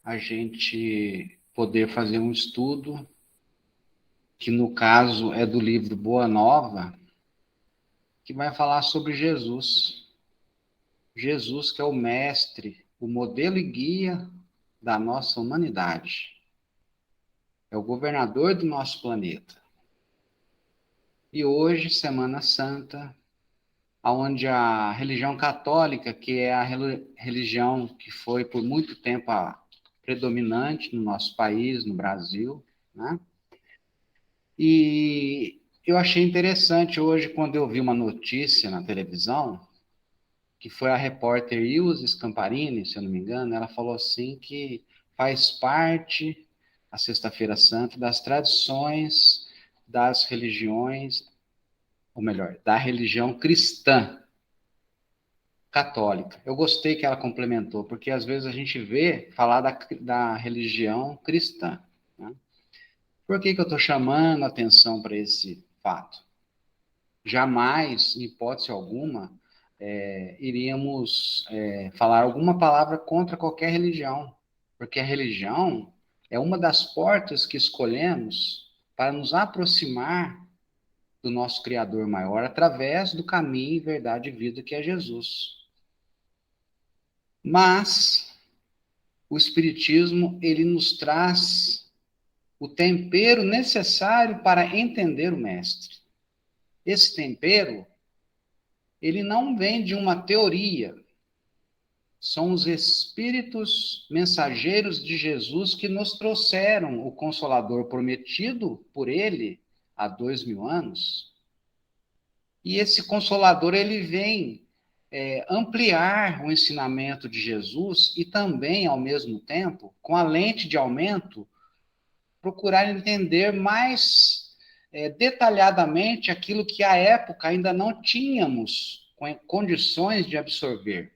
a gente poder fazer um estudo, que no caso é do livro Boa Nova, que vai falar sobre Jesus. Jesus, que é o mestre, o modelo e guia da nossa humanidade. É o governador do nosso planeta. E hoje, Semana Santa, onde a religião católica, que é a religião que foi por muito tempo a predominante no nosso país, no Brasil, né? E eu achei interessante hoje, quando eu vi uma notícia na televisão, que foi a repórter Ilse Scamparini, se eu não me engano, ela falou assim que faz parte, a Sexta-feira Santa, das tradições das religiões, ou melhor, da religião cristã, católica. Eu gostei que ela complementou, porque às vezes a gente vê falar da religião cristã, né? Por que eu estou chamando a atenção para esse fato? Jamais, em hipótese alguma, iríamos falar alguma palavra contra qualquer religião, porque a religião é uma das portas que escolhemos para nos aproximar do nosso Criador maior através do caminho, verdade e vida que é Jesus. Mas o Espiritismo, ele nos traz o tempero necessário para entender o Mestre. Esse tempero, ele não vem de uma teoria, são os espíritos mensageiros de Jesus que nos trouxeram o Consolador prometido por ele há 2000 anos. E esse Consolador, ele vem ampliar o ensinamento de Jesus e também, ao mesmo tempo, com a lente de aumento, procurar entender mais detalhadamente aquilo que à época ainda não tínhamos condições de absorver.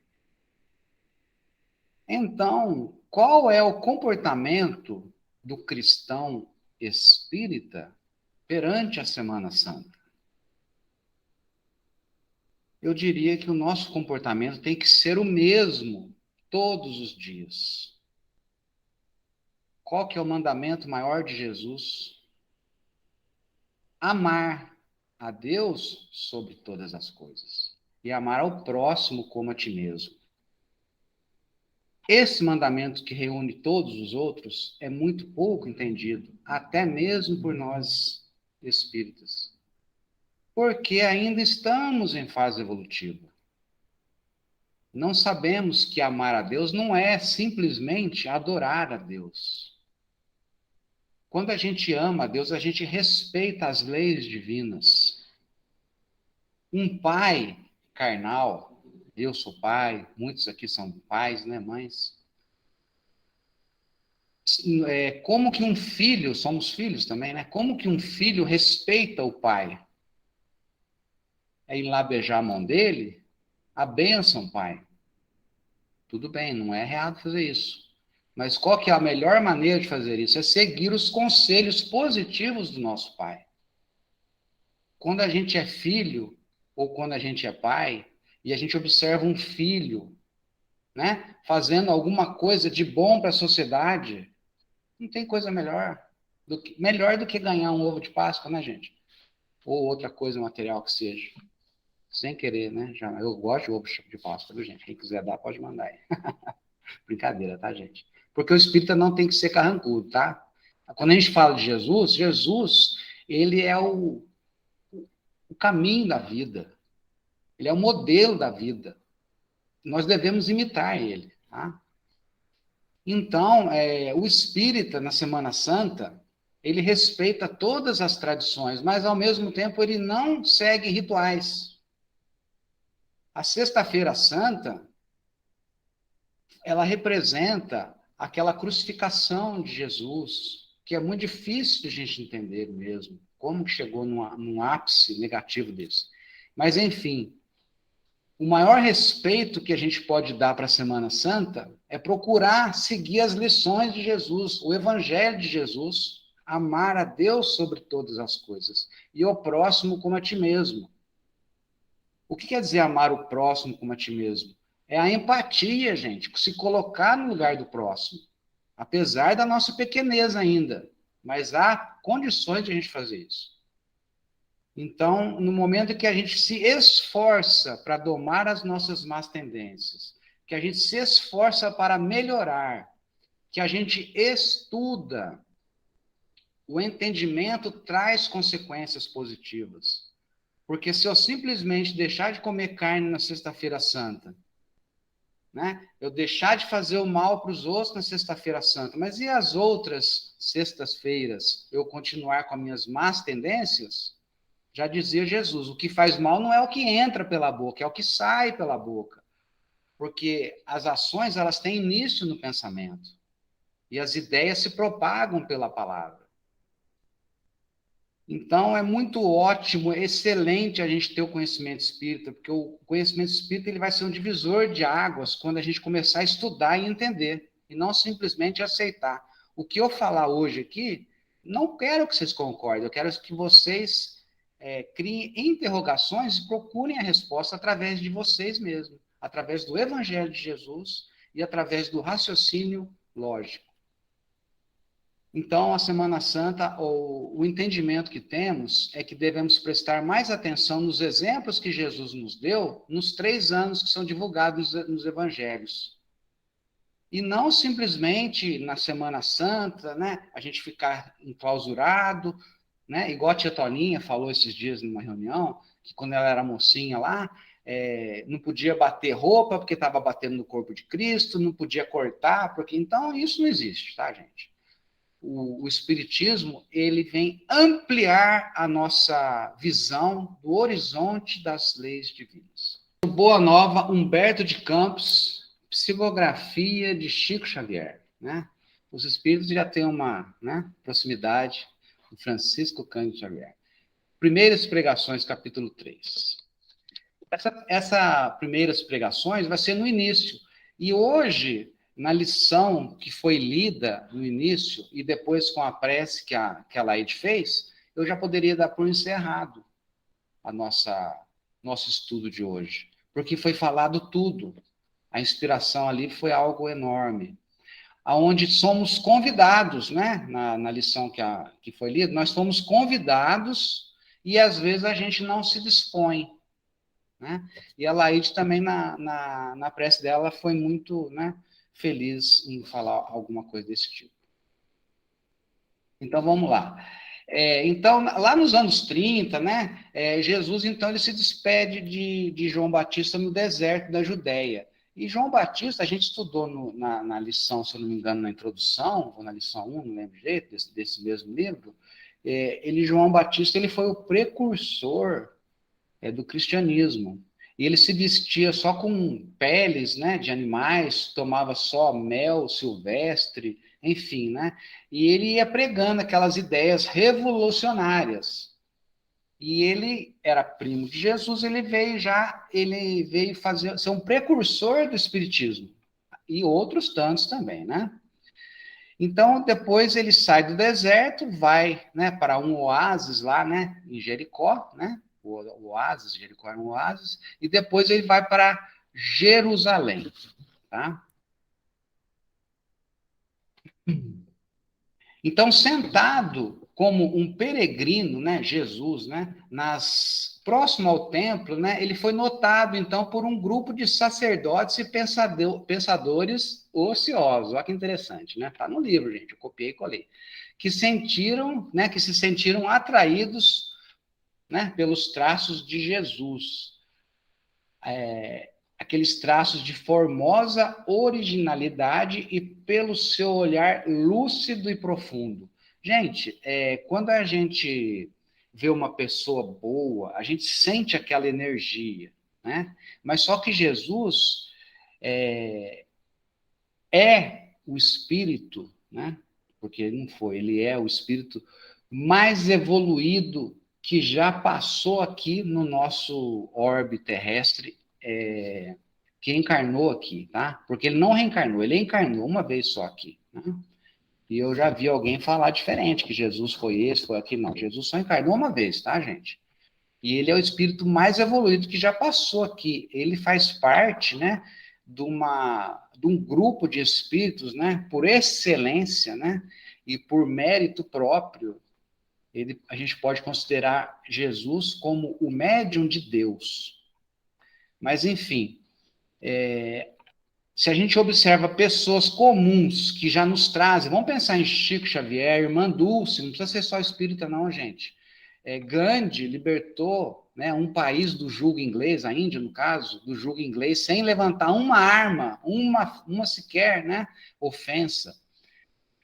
Então, qual é o comportamento do cristão espírita perante a Semana Santa? Eu diria que o nosso comportamento tem que ser o mesmo todos os dias. Qual que é o mandamento maior de Jesus? Amar a Deus sobre todas as coisas e amar ao próximo como a ti mesmo. Esse mandamento que reúne todos os outros é muito pouco entendido, até mesmo por nós espíritas, porque ainda estamos em fase evolutiva. Não sabemos que amar a Deus não é simplesmente adorar a Deus. Quando a gente ama a Deus, a gente respeita as leis divinas. Um pai carnal, eu sou pai, muitos aqui são pais, né, mães? Como que um filho, somos filhos também, né? Como que um filho respeita o pai? É ir lá beijar a mão dele? A bênção, pai. Tudo bem, não é errado fazer isso. Mas qual que é a melhor maneira de fazer isso? É seguir os conselhos positivos do nosso pai. Quando a gente é filho, ou quando a gente é pai, e a gente observa um filho, né, fazendo alguma coisa de bom para a sociedade, não tem coisa melhor do que ganhar um ovo de Páscoa, né, gente? Ou outra coisa material que seja. Sem querer, né? Eu gosto de ovo de Páscoa, viu, gente? Quem quiser dar, pode mandar aí. Brincadeira, tá, gente? Porque o espírita não tem que ser carrancudo, tá? Quando a gente fala de Jesus, Jesus, ele é o caminho da vida. Ele é o modelo da vida. Nós devemos imitar ele, tá? Então, o espírita, na Semana Santa, ele respeita todas as tradições, mas, ao mesmo tempo, ele não segue rituais. A Sexta-feira Santa, ela representa aquela crucificação de Jesus, que é muito difícil de a gente entender mesmo, como chegou num ápice negativo desse. Mas, enfim, o maior respeito que a gente pode dar para a Semana Santa é procurar seguir as lições de Jesus, o Evangelho de Jesus, amar a Deus sobre todas as coisas e o próximo como a ti mesmo. O que quer dizer amar o próximo como a ti mesmo? É a empatia, gente, se colocar no lugar do próximo. apesar da nossa pequenez ainda, mas há condições de a gente fazer isso. Então, no momento em que a gente se esforça para domar as nossas más tendências, que a gente se esforça para melhorar, que a gente estuda, o entendimento traz consequências positivas. Porque se eu simplesmente deixar de comer carne na Sexta-feira Santa, né? Eu deixar de fazer o mal para os outros na Sexta-feira Santa, mas e as outras sextas-feiras eu continuar com as minhas más tendências? Já dizia Jesus, o que faz mal não é o que entra pela boca, é o que sai pela boca. Porque as ações, elas têm início no pensamento. E as ideias se propagam pela palavra. Então, é muito ótimo, excelente a gente ter o conhecimento espírita, porque o conhecimento espírita ele vai ser um divisor de águas quando a gente começar a estudar e entender, e não simplesmente aceitar. O que eu falar hoje aqui, não quero que vocês concordem, eu quero que vocês criem interrogações e procurem a resposta através de vocês mesmos, através do Evangelho de Jesus e através do raciocínio lógico. Então, a Semana Santa, o entendimento que temos é que devemos prestar mais atenção nos exemplos que Jesus nos deu nos 3 anos que são divulgados nos evangelhos. E não simplesmente na Semana Santa, né, a gente ficar enclausurado, né, igual a tia Toninha falou esses dias numa reunião, que quando ela era mocinha lá, não podia bater roupa porque estava batendo no corpo de Cristo, não podia cortar, porque então isso não existe, tá, gente? O Espiritismo, ele vem ampliar a nossa visão do horizonte das leis divinas. Boa Nova, Humberto de Campos, psicografia de Chico Xavier, né? Os espíritos já têm uma, né, proximidade do Francisco Cândido Xavier. Primeiras Pregações, capítulo 3. Essa primeiras pregações vai ser no início. E hoje, na lição que foi lida no início, e depois com a prece que a Laide fez, eu já poderia dar por encerrado a nosso estudo de hoje. Porque foi falado tudo. A inspiração ali foi algo enorme. Aonde somos convidados, né? Na lição que foi lida, nós fomos convidados e às vezes a gente não se dispõe. Né? E a Laide também, na prece dela, foi muito, né, feliz em falar alguma coisa desse tipo. Então, vamos lá. Então, lá nos anos 30, né, Jesus, então, ele se despede de João Batista no deserto da Judéia. E João Batista, a gente estudou na lição, se eu não me engano, na introdução, ou na lição 1, não lembro direito, desse mesmo livro, João Batista, ele foi o precursor do cristianismo. E ele se vestia só com peles, né, de animais, tomava só mel silvestre, enfim, né? E ele ia pregando aquelas ideias revolucionárias. E ele era primo de Jesus, ele veio ser um precursor do espiritismo. E outros tantos também, né? Então, depois ele sai do deserto, vai, né, para um oásis lá, né, em Jericó, né? O oásis, Jericó era um oásis, e depois ele vai para Jerusalém, tá? Então, sentado como um peregrino, né, Jesus, né, próximo ao templo, né, ele foi notado, então, por um grupo de sacerdotes e pensadores ociosos. Olha que interessante, né? Está no livro, gente, eu copiei e colei. Que se sentiram atraídos, né, pelos traços de Jesus. Aqueles traços de formosa originalidade e pelo seu olhar lúcido e profundo. Gente, quando a gente vê uma pessoa boa, a gente sente aquela energia, né? Mas só que Jesus o espírito, né? Porque ele não foi, ele é o espírito mais evoluído que já passou aqui no nosso orbe terrestre, que encarnou aqui, tá? Porque ele não reencarnou, ele encarnou uma vez só aqui, né? E eu já vi alguém falar diferente, que Jesus foi esse, foi aquele. Não, Jesus só encarnou uma vez, tá, gente? E ele é o espírito mais evoluído que já passou aqui. Ele faz parte, né, de um grupo de espíritos, né, por excelência, né, e por mérito próprio, a gente pode considerar Jesus como o médium de Deus. Mas, enfim, se a gente observa pessoas comuns que já nos trazem, vamos pensar em Chico Xavier, Irmã Dulce, não precisa ser só espírita não, gente. Gandhi libertou, né, um país do jugo inglês, a Índia, no caso, do jugo inglês, sem levantar uma arma, uma sequer, né, ofensa.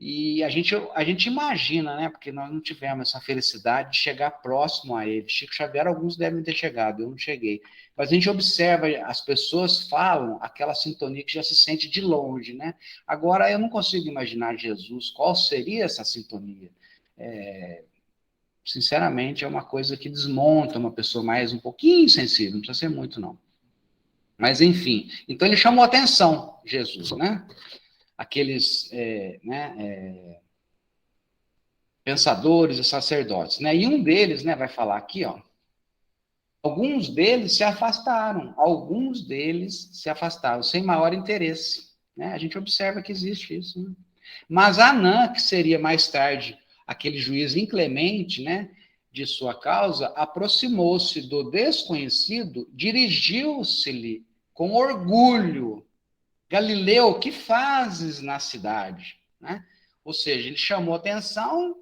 E a gente imagina, né, porque nós não tivemos essa felicidade de chegar próximo a ele. Chico Xavier, alguns devem ter chegado, eu não cheguei. Mas a gente observa, as pessoas falam aquela sintonia que já se sente de longe, né? Agora, eu não consigo imaginar Jesus, qual seria essa sintonia? Sinceramente, é uma coisa que desmonta uma pessoa mais um pouquinho sensível, não precisa ser muito, não. Mas, enfim, então ele chamou atenção, Jesus, né? Aqueles, pensadores e sacerdotes, né? E um deles, né, vai falar aqui, ó. Alguns deles se afastaram, sem maior interesse, né? A gente observa que existe isso, né? Mas Anã, que seria mais tarde aquele juiz inclemente, né, de sua causa, aproximou-se do desconhecido, dirigiu-se-lhe com orgulho. Galileu, que fazes na cidade? Né? Ou seja, ele chamou atenção,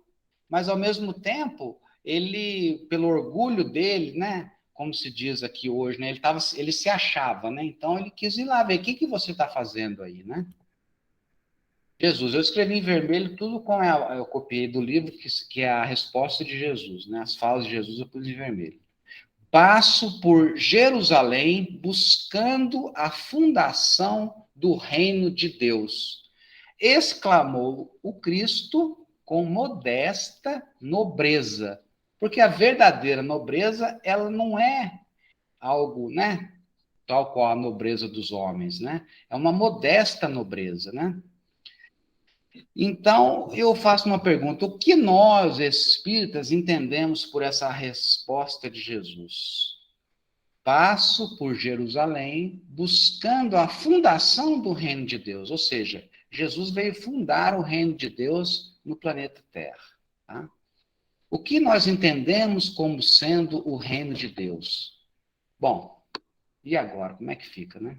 mas ao mesmo tempo, ele, pelo orgulho dele, né, como se diz aqui hoje, né, ele se achava, né? Então ele quis ir lá ver o que você está fazendo aí, né? Jesus, eu escrevi em vermelho tudo como eu copiei do livro, que é a resposta de Jesus, né? As falas de Jesus eu pus em vermelho. Passo por Jerusalém buscando a fundação do reino de Deus, exclamou o Cristo com modesta nobreza. Porque a verdadeira nobreza, ela não é algo, né? Tal qual a nobreza dos homens, né? É uma modesta nobreza, né? Então, eu faço uma pergunta: o que nós, espíritas, entendemos por essa resposta de Jesus? Passo por Jerusalém buscando a fundação do reino de Deus, ou seja, Jesus veio fundar o reino de Deus no planeta Terra. Tá? O que nós entendemos como sendo o reino de Deus? Bom, e agora, como é que fica, né?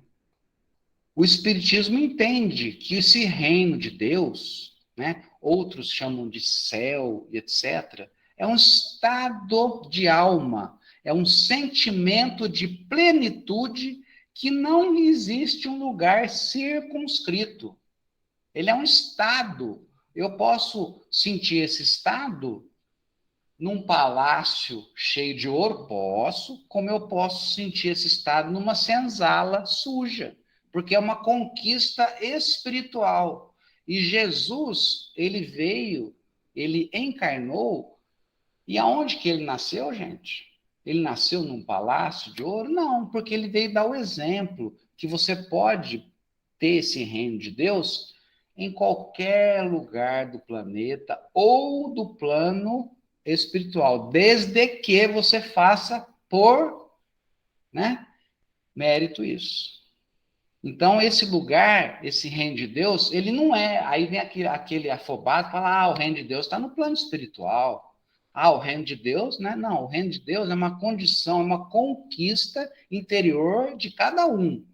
O Espiritismo entende que esse reino de Deus, né, outros chamam de céu, etc., é um estado de alma, é um sentimento de plenitude que não existe um lugar circunscrito. Ele é um estado. Eu posso sentir esse estado num palácio cheio de ouro? Posso, como eu posso sentir esse estado numa senzala suja, porque é uma conquista espiritual. E Jesus, ele veio, ele encarnou, e aonde que ele nasceu, gente? Ele nasceu num palácio de ouro? Não, porque ele veio dar o exemplo que você pode ter esse reino de Deus em qualquer lugar do planeta ou do plano espiritual, desde que você faça por, né, mérito isso. Então, esse lugar, esse reino de Deus, ele não é. Aí vem aquele afobado e fala: ah, o reino de Deus está no plano espiritual. Ah, o reino de Deus, né? Não, o reino de Deus é uma condição, é uma conquista interior de cada um.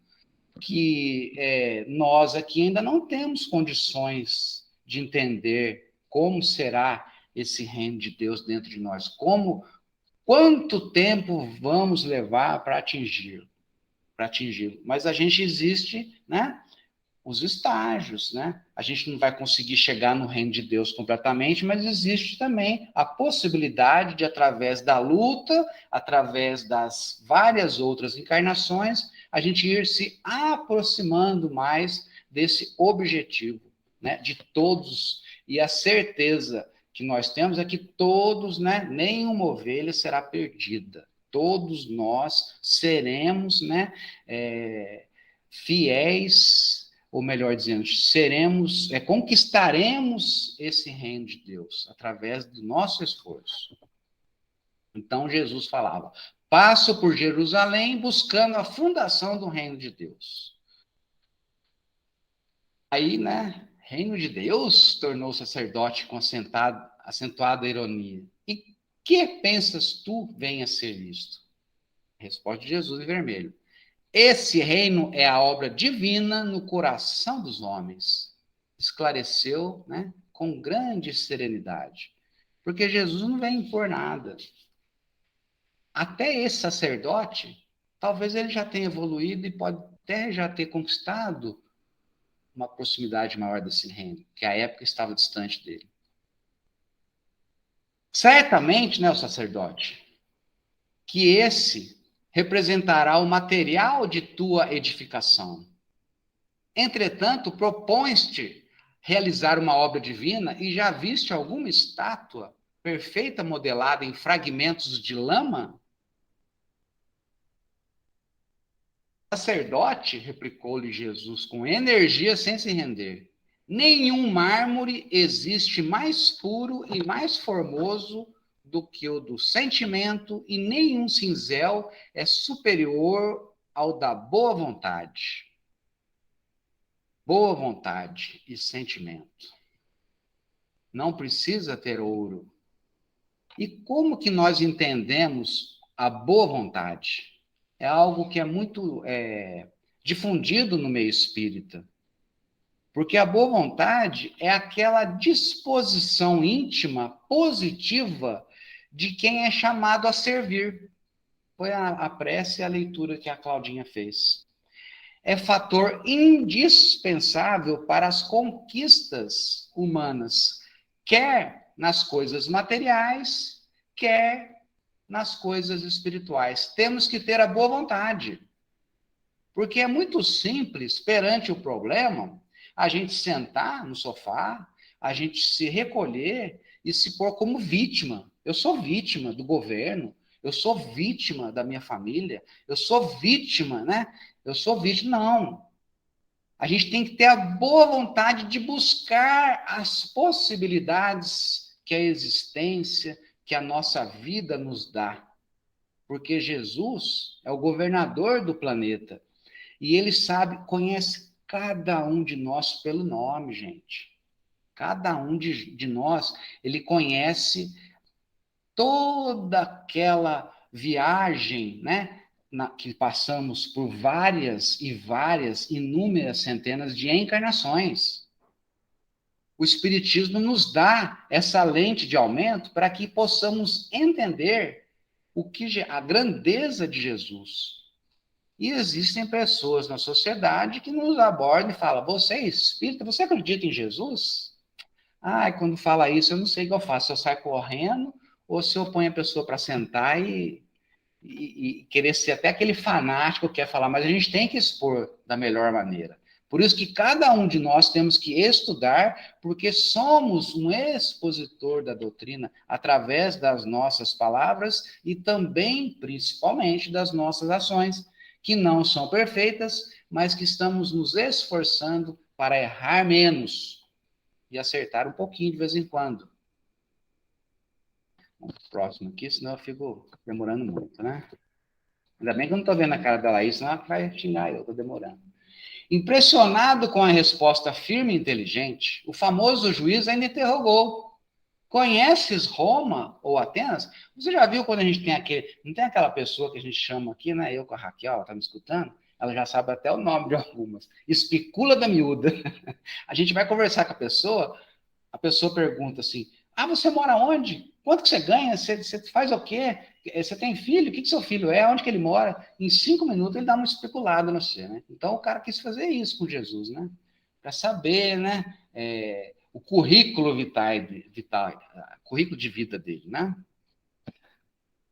Que nós aqui ainda não temos condições de entender como será esse reino de Deus dentro de nós. Quanto tempo vamos levar para atingir? Mas a gente existe, né? Os estágios, né? A gente não vai conseguir chegar no reino de Deus completamente, mas existe também a possibilidade de, através da luta, através das várias outras encarnações, a gente ir se aproximando mais desse objetivo, né? De todos. E a certeza que nós temos é que todos, né? Nenhuma ovelha será perdida. Todos nós seremos, né? Fiéis, ou melhor dizendo, conquistaremos esse reino de Deus através do nosso esforço. Então Jesus falava: passo por Jerusalém buscando a fundação do reino de Deus. Aí, né, reino de Deus, tornou o sacerdote com acentuada ironia. E que pensas tu venha ser isto? Resposta de Jesus em vermelho. Esse reino é a obra divina no coração dos homens. Esclareceu, né, com grande serenidade. Porque Jesus não vem impor nada. Até esse sacerdote, talvez ele já tenha evoluído e pode até já ter conquistado uma proximidade maior desse reino, que à época estava distante dele. Certamente, né, o sacerdote, que esse representará o material de tua edificação. Entretanto, propões-te realizar uma obra divina e já viste alguma estátua perfeita modelada em fragmentos de lama? Sacerdote, replicou-lhe Jesus com energia sem se render. Nenhum mármore existe mais puro e mais formoso do que o do sentimento, e nenhum cinzel é superior ao da boa vontade. Boa vontade e sentimento. Não precisa ter ouro. E como que nós entendemos a boa vontade? É algo que é muito difundido no meio espírita. Porque a boa vontade é aquela disposição íntima, positiva, de quem é chamado a servir. Foi a prece e a leitura que a Claudinha fez. É fator indispensável para as conquistas humanas, quer nas coisas materiais, quer nas coisas espirituais. Temos que ter a boa vontade. Porque é muito simples, perante o problema, a gente sentar no sofá, a gente se recolher e se pôr como vítima. Eu sou vítima do governo, eu sou vítima da minha família, eu sou vítima, né? Eu sou vítima. Não. A gente tem que ter a boa vontade de buscar as possibilidades que a existência, que a nossa vida nos dá. Porque Jesus é o governador do planeta. E ele sabe, conhece cada um de nós pelo nome, gente. Cada um de nós, ele conhece toda aquela viagem, né? Que passamos por várias e várias, inúmeras centenas de encarnações. O Espiritismo nos dá essa lente de aumento para que possamos entender a grandeza de Jesus. E existem pessoas na sociedade que nos abordam e falam: você é espírita, você acredita em Jesus? Ah, quando fala isso, eu não sei o que eu faço. Se eu saio correndo ou se eu ponho a pessoa para sentar e querer ser até aquele fanático que quer falar, mas a gente tem que expor da melhor maneira. Por isso que cada um de nós temos que estudar, porque somos um expositor da doutrina através das nossas palavras e também, principalmente, das nossas ações, que não são perfeitas, mas que estamos nos esforçando para errar menos e acertar um pouquinho de vez em quando. Vamos pro próximo aqui, senão eu fico demorando muito, né? Ainda bem que eu não estou vendo a cara da Laís, senão ela vai xingar eu, estou demorando. Impressionado com a resposta firme e inteligente, o famoso juiz ainda interrogou: conheces Roma ou Atenas? Você já viu quando a gente tem aquele... Não tem aquela pessoa que a gente chama aqui, né? Eu com a Raquel, ela está me escutando, ela já sabe até o nome de algumas. Especula da miúda. A gente vai conversar com a pessoa pergunta assim: ah, você mora onde? Quanto que você ganha? Você faz o quê? Você tem filho? O que seu filho é? Onde que ele mora? Em 5 minutos ele dá uma especulada no você, né? Então o cara quis fazer isso com Jesus, né? Para saber, né? O currículo vital, currículo de vida dele, né?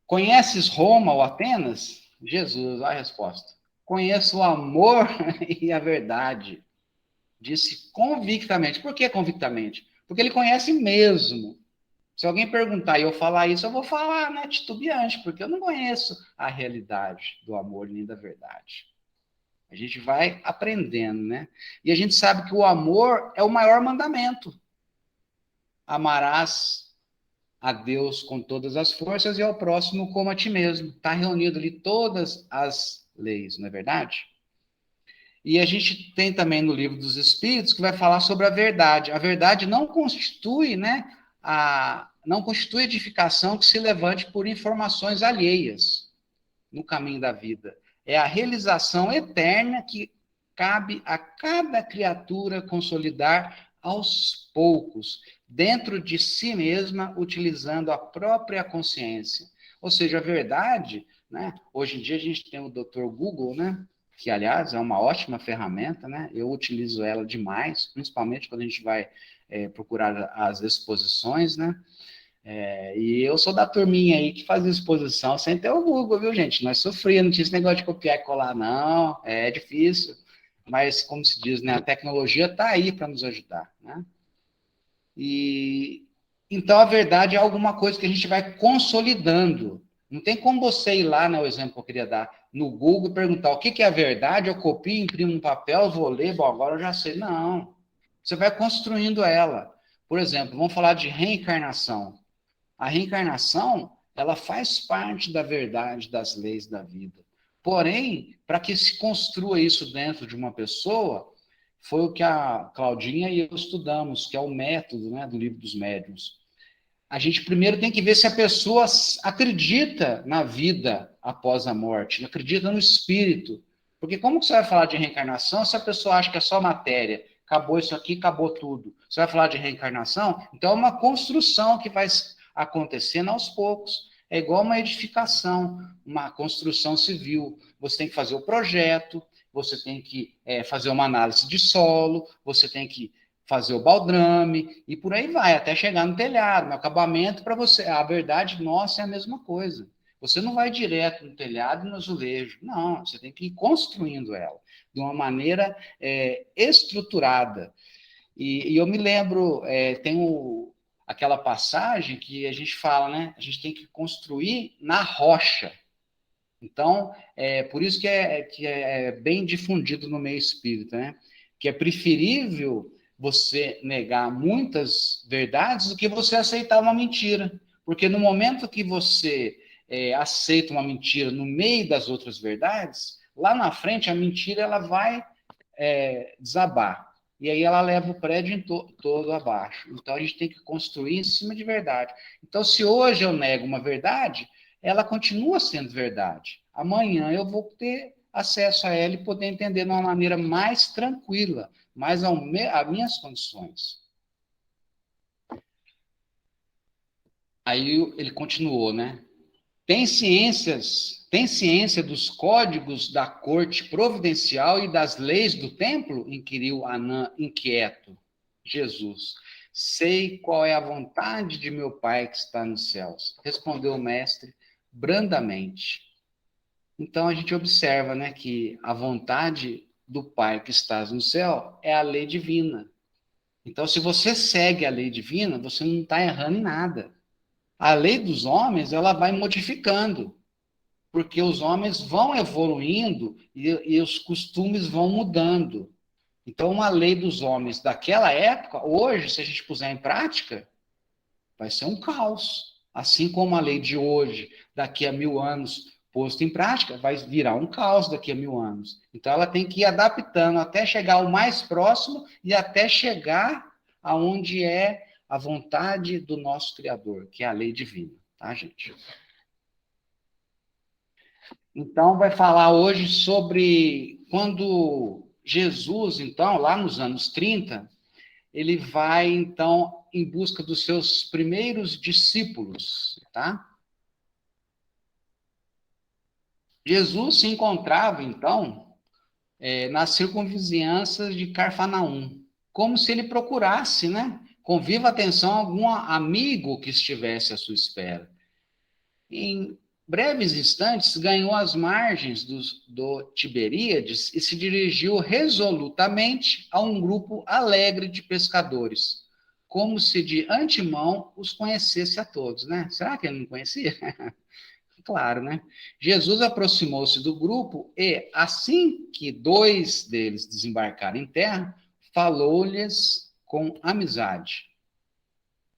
Conheces Roma ou Atenas? Jesus, olha a resposta. Conheço o amor e a verdade. Disse convictamente. Por que convictamente? Porque ele conhece mesmo. Se alguém perguntar e eu falar isso, eu vou falar, né, titubeante, porque eu não conheço a realidade do amor nem da verdade. A gente vai aprendendo, né? E a gente sabe que o amor é o maior mandamento. Amarás a Deus com todas as forças e ao próximo como a ti mesmo. Está reunido ali todas as leis, não é verdade? E a gente tem também no Livro dos Espíritos que vai falar sobre a verdade. A verdade não constitui, né, não constitui edificação que se levante por informações alheias no caminho da vida. É a realização eterna que cabe a cada criatura consolidar aos poucos, dentro de si mesma, utilizando a própria consciência. Ou seja, a verdade, né? Hoje em dia a gente tem o Dr. Google, né? Que, aliás, é uma ótima ferramenta, né? Eu utilizo ela demais, principalmente quando a gente vai procurar as exposições, né? E eu sou da turminha aí que fazia exposição sem ter o Google, viu, gente? Nós sofríamos, não tinha esse negócio de copiar e colar, não. É difícil. Mas, como se diz, né? A tecnologia está aí para nos ajudar, né? E então a verdade é alguma coisa que a gente vai consolidando. Não tem como você ir lá, né? O exemplo que eu queria dar, no Google e perguntar o que é a verdade, eu copio, imprimo um papel, vou ler, bom, agora eu já sei. Não. Você vai construindo ela. Por exemplo, vamos falar de reencarnação. A reencarnação, ela faz parte da verdade das leis da vida. Porém, para que se construa isso dentro de uma pessoa, foi o que a Claudinha e eu estudamos, que é o método, né, do Livro dos Médiuns. A gente primeiro tem que ver se a pessoa acredita na vida após a morte, acredita no espírito. Porque como que você vai falar de reencarnação se a pessoa acha que é só matéria? Acabou isso aqui, acabou tudo. Você vai falar de reencarnação? Então é uma construção que vai acontecendo aos poucos. É igual uma edificação, uma construção civil. Você tem que fazer o projeto, você tem que fazer uma análise de solo, você tem que fazer o baldrame, e por aí vai, até chegar no telhado, no acabamento, para você. A verdade nossa é a mesma coisa. Você não vai direto no telhado e no azulejo. Não, você tem que ir construindo ela de uma maneira estruturada. E eu me lembro, tem aquela passagem que a gente fala, né? A gente tem que construir na rocha. Então, por isso que é bem difundido no meio espírita, né? Que é preferível você negar muitas verdades do que você aceitar uma mentira. Porque no momento que você aceita uma mentira no meio das outras verdades, lá na frente a mentira ela vai desabar. E aí ela leva o prédio todo abaixo. Então a gente tem que construir em cima de verdade. Então, se hoje eu nego uma verdade, ela continua sendo verdade. Amanhã eu vou ter acesso a ela e poder entender de uma maneira mais tranquila, mais a minhas condições. Aí ele continuou, né? Tem ciência dos códigos da corte providencial e das leis do templo? Inquiriu Anã, inquieto. Jesus. Sei qual é a vontade de meu Pai que está nos céus. Respondeu o mestre brandamente. Então a gente observa, né, que a vontade do Pai que está no céu é a lei divina. Então, se você segue a lei divina, você não está errando em nada. A lei dos homens, ela vai modificando, porque os homens vão evoluindo e os costumes vão mudando. Então, uma lei dos homens daquela época, hoje, se a gente puser em prática, vai ser um caos. Assim como a lei de hoje, daqui a 1000 anos, posto em prática, vai virar um caos daqui a 1000 anos. Então, ela tem que ir adaptando até chegar ao mais próximo e até chegar aonde é a vontade do nosso Criador, que é a lei divina, tá, gente? Então, vai falar hoje sobre quando Jesus, então, lá nos anos 30, ele vai, então, em busca dos seus primeiros discípulos, tá? Jesus se encontrava, então, nas circunvizinhanças de Carfanaum, como se ele procurasse, né, com viva atenção, algum amigo que estivesse à sua espera. Em breves instantes, ganhou as margens do Tiberíades e se dirigiu resolutamente a um grupo alegre de pescadores, como se de antemão os conhecesse a todos, né? Será que ele não conhecia? Claro, né? Jesus aproximou-se do grupo e, assim que dois deles desembarcaram em terra, falou-lhes com amizade.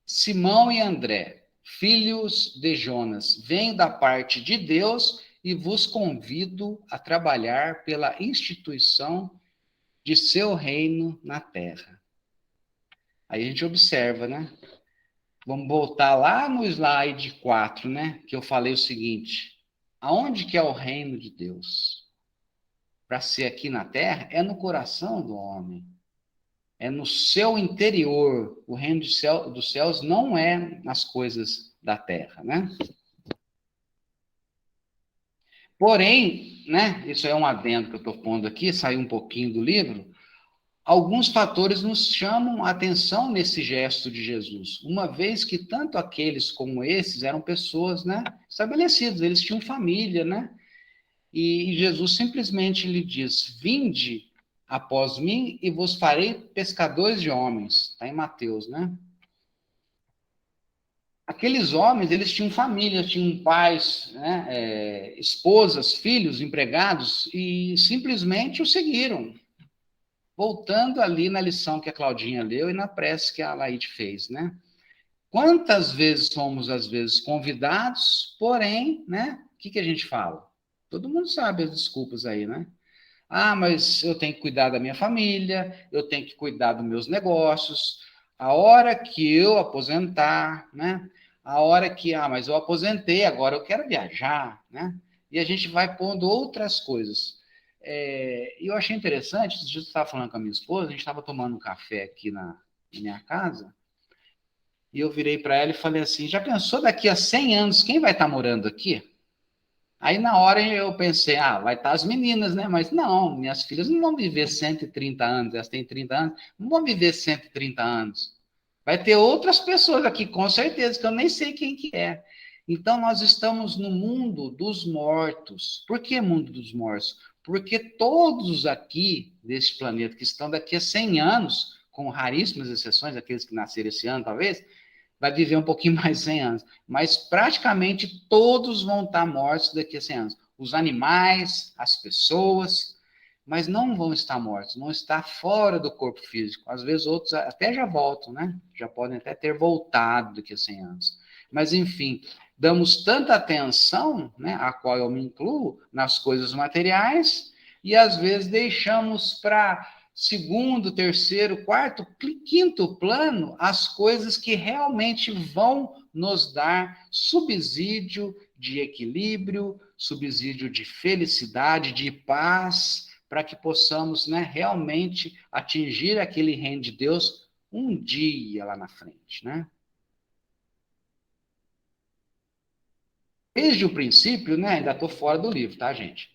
Simão e André, filhos de Jonas, venho da parte de Deus e vos convido a trabalhar pela instituição de seu reino na terra. Aí a gente observa, né? Vamos voltar lá no slide 4, né? Que eu falei o seguinte: aonde que é o reino de Deus? Para ser aqui na terra, é no coração do homem. É no seu interior. O reino dos céus não é nas coisas da terra, né? Porém, né? Isso é um adendo que eu estou pondo aqui, saiu um pouquinho do livro. Alguns fatores nos chamam a atenção nesse gesto de Jesus, uma vez que tanto aqueles como esses eram pessoas, né, estabelecidas, eles tinham família, né? E Jesus simplesmente lhe diz: vinde após mim e vos farei pescadores de homens. Está em Mateus, né? Aqueles homens, eles tinham família, tinham pais, né, esposas, filhos, empregados, e simplesmente o seguiram. Voltando ali na lição que a Claudinha leu e na prece que a Laide fez, né? Quantas vezes somos, às vezes, convidados, porém, né? O que a gente fala? Todo mundo sabe as desculpas aí, né? Ah, mas eu tenho que cuidar da minha família, eu tenho que cuidar dos meus negócios. A hora que eu aposentar, né? A hora que, mas eu aposentei, agora eu quero viajar, né? E a gente vai pondo outras coisas. E eu achei interessante, eu estava falando com a minha esposa, a gente estava tomando um café aqui na minha casa, e eu virei para ela e falei assim: já pensou daqui a 100 anos quem vai estar morando aqui? Aí na hora eu pensei, vai estar as meninas, né? Mas não, minhas filhas não vão viver 130 anos, elas têm 30 anos, não vão viver 130 anos. Vai ter outras pessoas aqui, com certeza, que eu nem sei quem que é. Então nós estamos no mundo dos mortos. Por que mundo dos mortos? Porque todos aqui deste planeta que estão daqui a 100 anos, com raríssimas exceções, aqueles que nasceram esse ano talvez, vai viver um pouquinho mais de 100 anos. Mas praticamente todos vão estar mortos daqui a 100 anos. Os animais, as pessoas, mas não vão estar mortos, vão estar fora do corpo físico. Às vezes outros até já voltam, né? Já podem até ter voltado daqui a 100 anos. Mas, enfim, damos tanta atenção, né, a qual eu me incluo, nas coisas materiais, e às vezes deixamos para segundo, terceiro, quarto, quinto plano as coisas que realmente vão nos dar subsídio de equilíbrio, subsídio de felicidade, de paz, para que possamos, né, realmente atingir aquele reino de Deus um dia lá na frente, né? Desde o princípio, né, ainda estou fora do livro, tá, gente?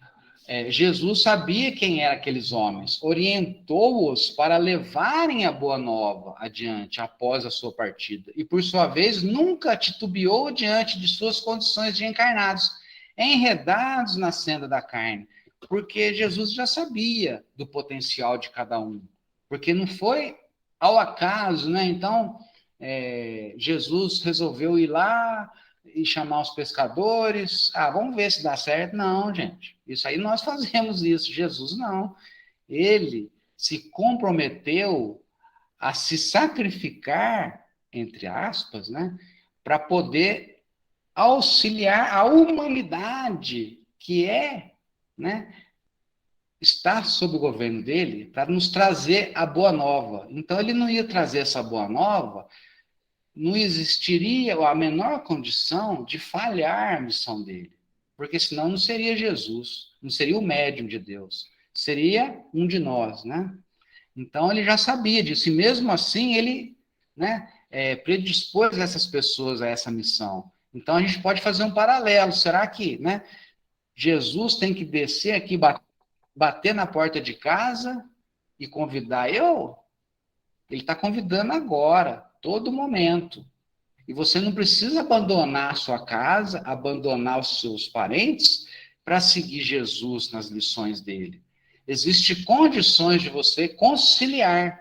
Jesus sabia quem eram aqueles homens, orientou-os para levarem a boa nova adiante após a sua partida, e por sua vez nunca titubeou diante de suas condições de encarnados, enredados na senda da carne, porque Jesus já sabia do potencial de cada um, porque não foi ao acaso, né? Então, Jesus resolveu ir lá e chamar os pescadores. Vamos ver se dá certo. Não, gente. Isso aí nós fazemos isso. Jesus não. Ele se comprometeu a se sacrificar, entre aspas, né, para poder auxiliar a humanidade que né, está sob o governo dele, para nos trazer a boa nova. Então ele não ia trazer essa boa nova, não existiria a menor condição de falhar a missão dele, porque senão não seria Jesus, não seria o médium de Deus, seria um de nós, né? Então ele já sabia disso, e mesmo assim ele, né, predispôs essas pessoas a essa missão. Então a gente pode fazer um paralelo, será que, né, Jesus tem que descer aqui, bater na porta de casa e convidar eu? Ele está convidando agora, todo momento. E você não precisa abandonar a sua casa, abandonar os seus parentes para seguir Jesus nas lições dele. Existem condições de você conciliar,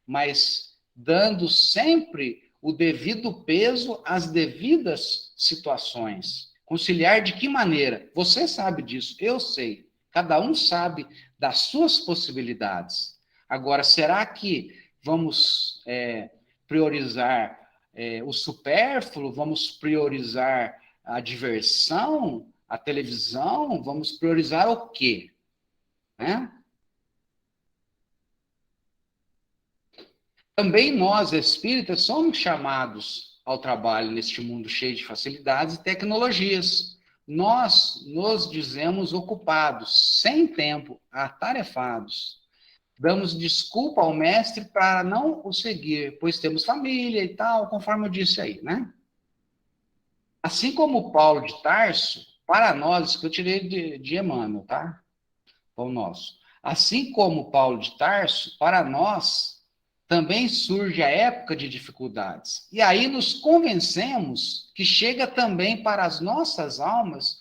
mas dando sempre o devido peso às devidas situações. Conciliar de que maneira? Você sabe disso, eu sei. Cada um sabe das suas possibilidades. Agora, será que vamos priorizar o supérfluo? Vamos priorizar a diversão, a televisão? Vamos priorizar o quê? Né? Também nós, espíritas, somos chamados ao trabalho neste mundo cheio de facilidades e tecnologias. Nós nos dizemos ocupados, sem tempo, atarefados. Damos desculpa ao mestre para não o seguir, pois temos família e tal, conforme eu disse aí, né? Assim como Paulo de Tarso, para nós, isso que eu tirei de Emmanuel, tá? Pão nosso. Assim como Paulo de Tarso, para nós também surge a época de dificuldades. E aí nos convencemos que chega também para as nossas almas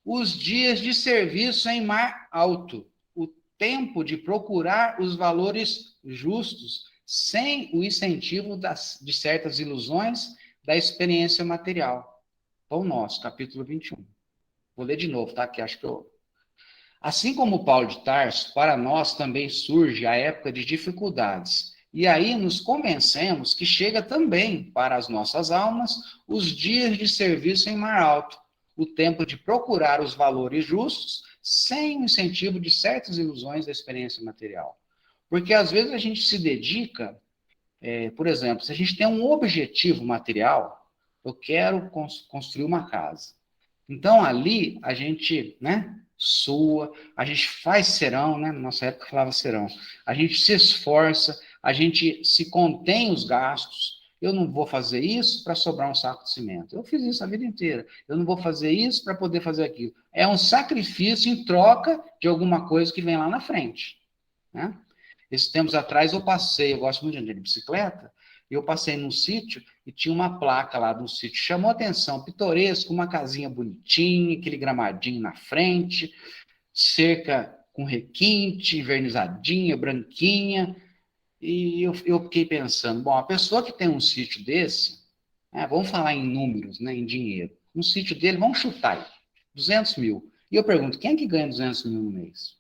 os dias de serviço em mar alto, o tempo de procurar os valores justos, sem o incentivo de certas ilusões da experiência material. Pão nosso, capítulo 21. Vou ler de novo, tá? Que acho que eu. Assim como Paulo de Tarso, para nós também surge a época de dificuldades. E aí nos convencemos que chega também para as nossas almas os dias de serviço em mar alto, o tempo de procurar os valores justos, sem o incentivo de certas ilusões da experiência material. Porque às vezes a gente se dedica, por exemplo, se a gente tem um objetivo material, eu quero construir uma casa. Então, ali, a gente, né, sua, a gente faz serão, né, na nossa época falava serão, a gente se esforça, a gente se contém os gastos, eu não vou fazer isso para sobrar um saco de cimento, eu fiz isso a vida inteira, eu não vou fazer isso para poder fazer aquilo, é um sacrifício em troca de alguma coisa que vem lá na frente, né? Esses tempos atrás eu passei, eu gosto muito de andar de bicicleta, e eu passei num sítio e tinha uma placa lá do sítio, chamou atenção, pitoresco, uma casinha bonitinha, aquele gramadinho na frente, cerca com requinte, vernizadinha, branquinha, e eu fiquei pensando, bom, a pessoa que tem um sítio desse, vamos falar em números, né, em dinheiro, um sítio dele, vamos chutar aí, 200 mil. E eu pergunto, quem é que ganha 200 mil no mês?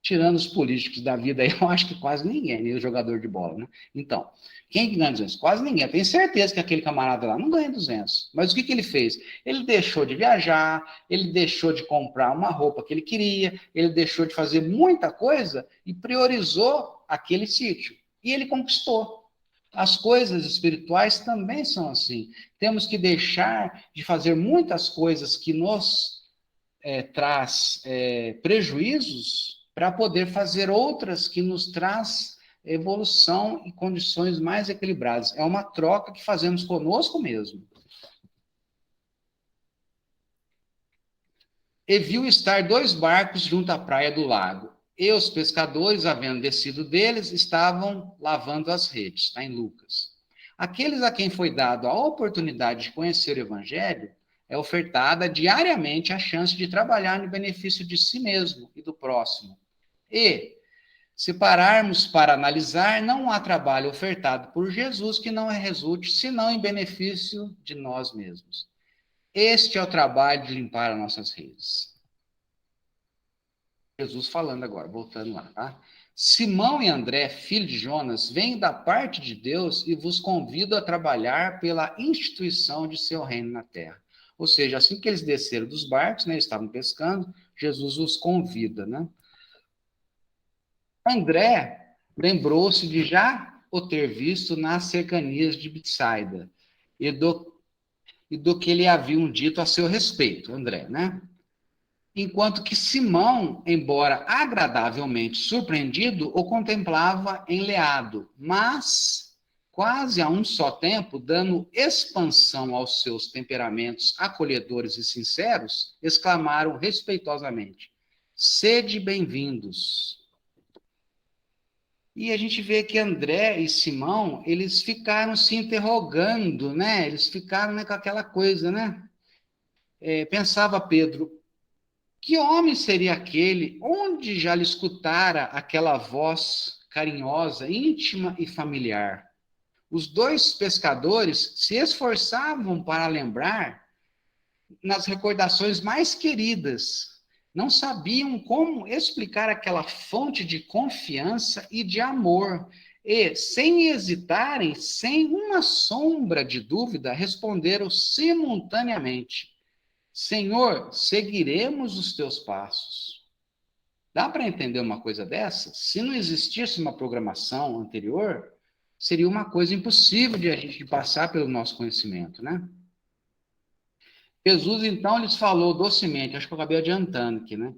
Tirando os políticos da vida aí, eu acho que quase ninguém, nem o jogador de bola, né? Então, quem que ganha 200? Quase ninguém. Eu tenho certeza que aquele camarada lá não ganha 200. Mas o que ele fez? Ele deixou de viajar, ele deixou de comprar uma roupa que ele queria, ele deixou de fazer muita coisa e priorizou aquele sítio. E ele conquistou. As coisas espirituais também são assim. Temos que deixar de fazer muitas coisas que nos traz prejuízos para poder fazer outras que nos traz evolução e condições mais equilibradas. É uma troca que fazemos conosco mesmo. E viu estar 2 barcos junto à praia do lago. E os pescadores, havendo descido deles, estavam lavando as redes. Está em Lucas. Aqueles a quem foi dado a oportunidade de conhecer o Evangelho, é ofertada diariamente a chance de trabalhar no benefício de si mesmo e do próximo. E, se pararmos para analisar, não há trabalho ofertado por Jesus que não resulte senão em benefício de nós mesmos. Este é o trabalho de limpar as nossas redes. Jesus falando agora, voltando lá, tá? Simão e André, filho de Jonas, vêm da parte de Deus e vos convido a trabalhar pela instituição de seu reino na terra. Ou seja, assim que eles desceram dos barcos, né, estavam pescando, Jesus os convida, né? André lembrou-se de já o ter visto nas cercanias de Betsaida e do que lhe haviam dito a seu respeito, André, né? Enquanto que Simão, embora agradavelmente surpreendido, o contemplava enleado, mas quase a um só tempo, dando expansão aos seus temperamentos acolhedores e sinceros, exclamaram respeitosamente: Sede bem-vindos. E a gente vê que André e Simão, eles ficaram se interrogando, né? Eles ficaram, né, com aquela coisa, né? Pensava Pedro, que homem seria aquele? Onde já lhe escutara aquela voz carinhosa, íntima e familiar? Os 2 pescadores se esforçavam para lembrar nas recordações mais queridas. Não sabiam como explicar aquela fonte de confiança e de amor. E, sem hesitarem, sem uma sombra de dúvida, responderam simultaneamente: Senhor, seguiremos os teus passos. Dá para entender uma coisa dessa? Se não existisse uma programação anterior, seria uma coisa impossível de a gente passar pelo nosso conhecimento, né? Jesus, então, lhes falou docemente, acho que eu acabei adiantando aqui, né?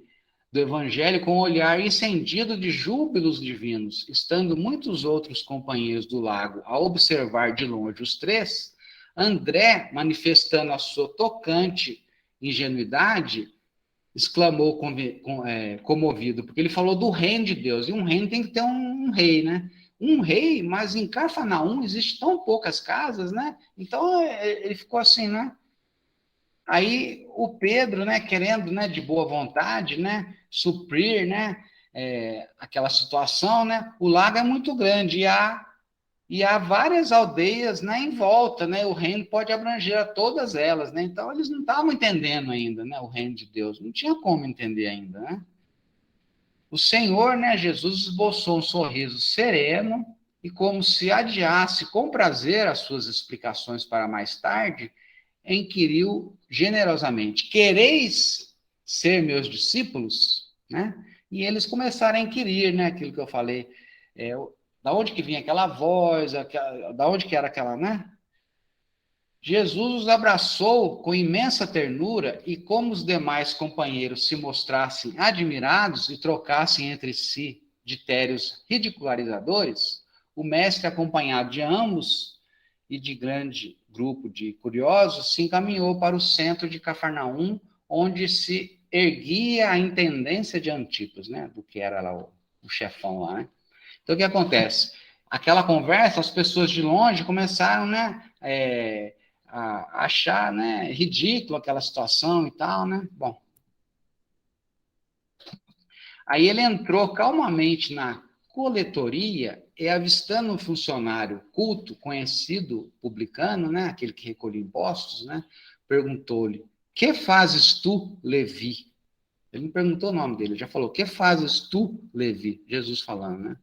Do evangelho com um olhar incendido de júbilos divinos, estando muitos outros companheiros do lago a observar de longe os três, André, manifestando a sua tocante ingenuidade, exclamou comovido, porque ele falou do reino de Deus, e um reino tem que ter um rei, né? Um rei, mas em Cafarnaum existe tão poucas casas, né? Então ele ficou assim, né? Aí o Pedro, né, querendo, né, de boa vontade, né, suprir, né, aquela situação, né, o lago é muito grande e há várias aldeias, né, em volta, né, o reino pode abranger a todas elas, né, então eles não estavam entendendo ainda, né, o reino de Deus, não tinha como entender ainda, né. O Senhor, né, Jesus esboçou um sorriso sereno e como se adiasse com prazer as suas explicações para mais tarde, inquiriu generosamente: quereis ser meus discípulos? Né? E eles começaram a inquirir, né? Aquilo que eu falei. É, da onde que vinha aquela voz, da onde que era aquela, né? Jesus os abraçou com imensa ternura e, como os demais companheiros se mostrassem admirados e trocassem entre si ditérios ridicularizadores, o mestre, acompanhado de ambos e de grande grupo de curiosos, se encaminhou para o centro de Cafarnaum, onde se erguia a intendência de Antipas, né, do que era lá o chefão lá, né? Então, o que acontece? Aquela conversa, as pessoas de longe começaram, né, a achar, né, ridículo aquela situação e tal, né? Bom, aí ele entrou calmamente na coletoria e, avistando um funcionário culto, conhecido, publicano, né, aquele que recolhia impostos, né, perguntou-lhe: que fazes tu, Levi? Ele não perguntou o nome dele, já falou: que fazes tu, Levi? Jesus falando, né?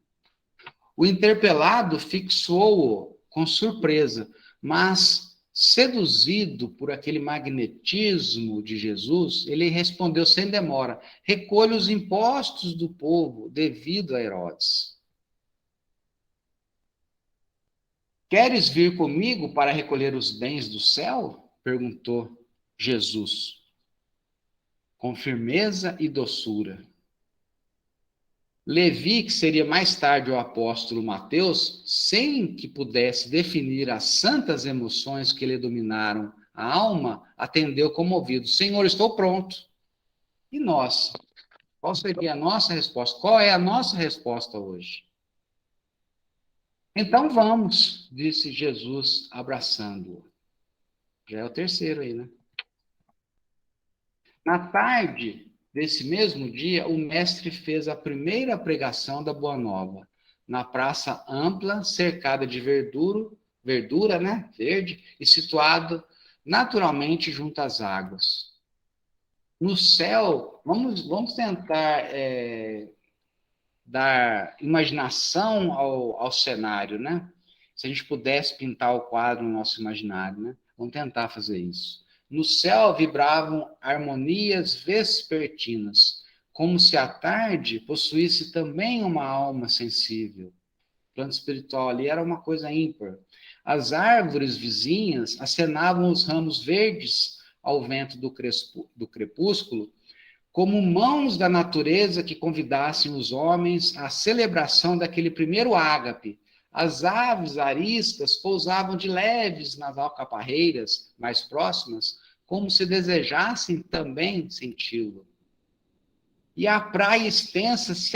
O interpelado fixou-o com surpresa, mas, seduzido por aquele magnetismo de Jesus, ele respondeu sem demora: recolha os impostos do povo devido a Herodes. Queres vir comigo para recolher os bens do céu? Perguntou Jesus, com firmeza e doçura. Levi, que seria mais tarde o apóstolo Mateus, sem que pudesse definir as santas emoções que lhe dominaram a alma, atendeu comovido: Senhor, estou pronto. E nós? Qual seria a nossa resposta? Qual é a nossa resposta hoje? Então vamos, disse Jesus, abraçando-o. Já é o terceiro aí, né? Na tarde desse mesmo dia, o mestre fez a primeira pregação da Boa Nova, na praça ampla, cercada de verdura, né, verde, e situado naturalmente junto às águas. No céu, vamos tentar dar imaginação ao cenário, né? Se a gente pudesse pintar o quadro no nosso imaginário, né? Vamos tentar fazer isso. No céu vibravam harmonias vespertinas, como se a tarde possuísse também uma alma sensível. O plano espiritual ali era uma coisa ímpar. As árvores vizinhas acenavam os ramos verdes ao vento do crepúsculo, como mãos da natureza que convidassem os homens à celebração daquele primeiro ágape. As aves ariscas pousavam de leves nas alcaparreiras mais próximas, como se desejassem também senti-lo. E a praia extensa se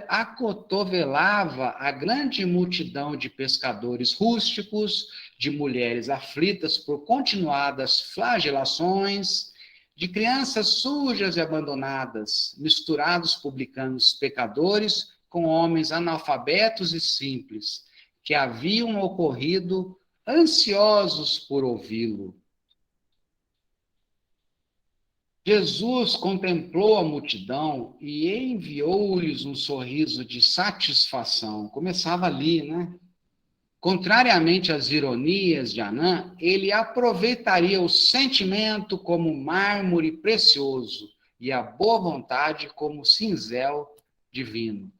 acotovelava a grande multidão de pescadores rústicos, de mulheres aflitas por continuadas flagelações, de crianças sujas e abandonadas, misturados publicanos pecadores com homens analfabetos e simples, que haviam ocorrido ansiosos por ouvi-lo. Jesus contemplou a multidão e enviou-lhes um sorriso de satisfação. Começava ali, né? Contrariamente às ironias de Anã, ele aproveitaria o sentimento como mármore precioso e a boa vontade como cinzel divino.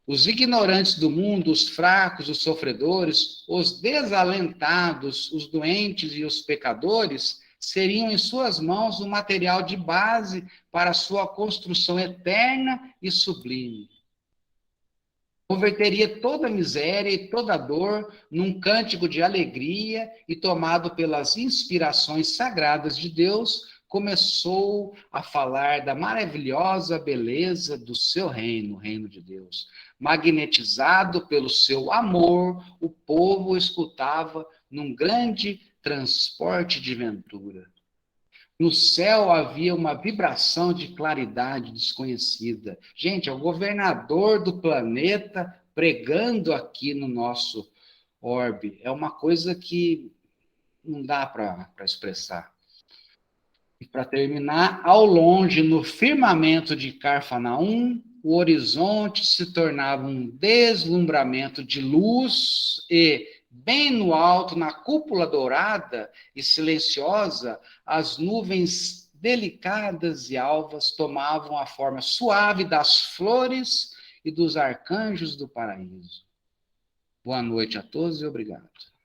Os ignorantes do mundo, os fracos, os sofredores, os desalentados, os doentes e os pecadores seriam em suas mãos o material de base para a sua construção eterna e sublime. Converteria toda miséria e toda dor num cântico de alegria e, tomado pelas inspirações sagradas de Deus, começou a falar da maravilhosa beleza do seu reino, o reino de Deus. Magnetizado pelo seu amor, o povo escutava num grande transporte de ventura. No céu havia uma vibração de claridade desconhecida. Gente, é o governador do planeta pregando aqui no nosso orbe. É uma coisa que não dá para expressar. E para terminar, ao longe, no firmamento de Carfanaum, o horizonte se tornava um deslumbramento de luz e, bem no alto, na cúpula dourada e silenciosa, as nuvens delicadas e alvas tomavam a forma suave das flores e dos arcanjos do paraíso. Boa noite a todos e obrigado.